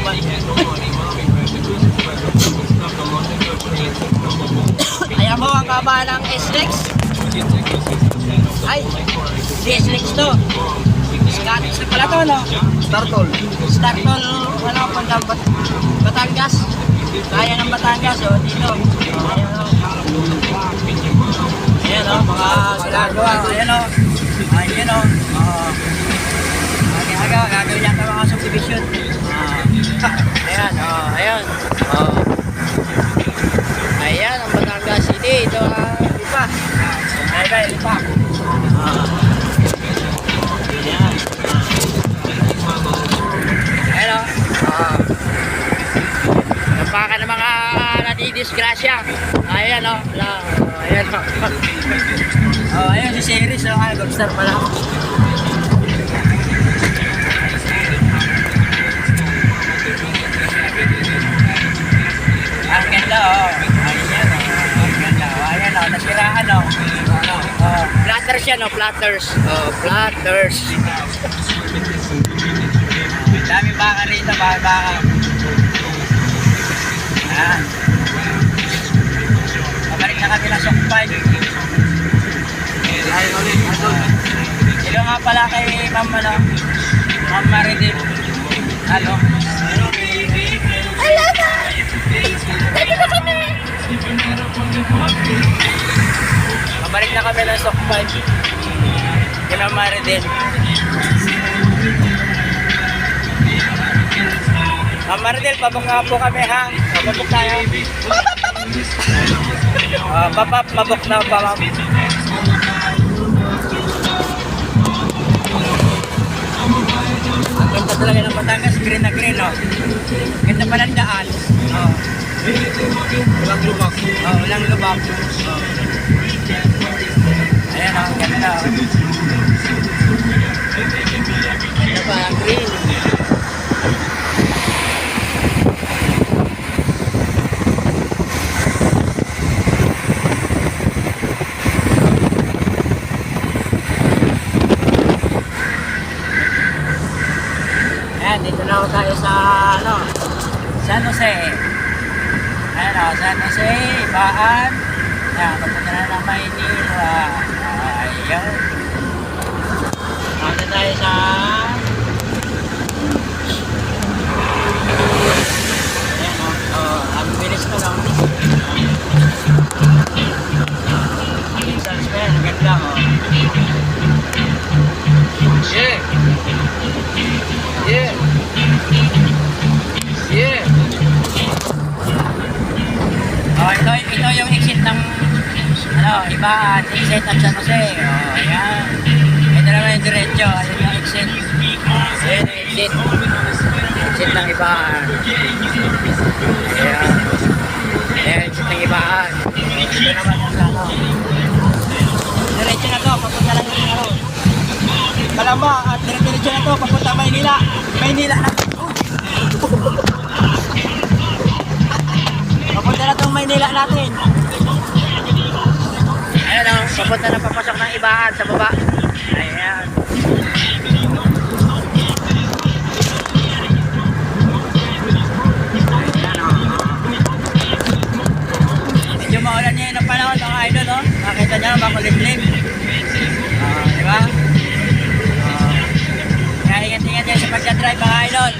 1. Ayan mo ang kaba ng S-Lex. Ay, si S-Lex to. Scottish na pala to, no? Startol. Startol, ano, Pandang Batangas. Kaya ng Batangas, oh, dito. Ayan, oh. Ayan, oh, mga ginagawa. Ayan, oh. Ayan, oh. Gagawin natin mga subdivision. Ayan, oh, ayan. Oh. Ayan, ang Batangas City. Ito ang ipa. Ayan, ipa. Ayan. Ayan, oh. Napaka ng mga nadidisgrasya. Ayan, oh. Ayan, oh. Oh, ayan si Series, oh. Ay, Godstar pala. Ang ganda, oh. Ayan, oh. Ang ganda, oh. Ayan, oh. Nasiraan, oh. Platters yan, oh. Platters. Oh, platters. Dami baka rito, baka. Ayan. Pabalik na kami ng Sokpay. Ayan ulit. Ilo nga pala kay Ma'am, ano? Ma'am Maridin. Ano? Hello, ma! Dito na kami! Pabalik na kami ng Sokpay. Kay Ma'am Maridin. Ma'am Maridel, pabok nga po kami, ha? Pabok tayo. Pabok na pa, ma'am. Ang ganda talaga ng Batangas, green na green, oh. Ganda pa ng daan. Oh. Walang lubak. Oh, walang lubak. Oh. Ayan, oh, ganda, oh. Ganda pa, green. Dito na ako tayo sa ano, San Jose. Ayan o, San Jose, Ibaan. Ayan, papunta na ng Maynila. Ayan. Nakita tayo sa ayan o, ang bilis ko lang. Ang San Jose, ang ganda o. Yeah. Yeah. Yeah. Oh, ito yung exit ng ano, Ibaan, exit ng San Jose. Oh, ayan. Ito naman yung diretso, ayun yung exit. Ayan yung exit. Exit ng Ibaan. Ayan. Ayan, exit ng Ibaan. Ito naman yung ano. Diretso na to, papunta lang yung ano. Kalamba, at diretso na to, papunta Maynila. Maynila na. Papunta na itong Maynila natin. Ayan o, papunta na papasok ng Ibaan sa baba. Ayan. Ayan o. Medyo maulan niya yung panahon mga idol o. Nakita niya makulimlim. Diba? Kaya ingat-ingat yan sa pagdadrive mga idol.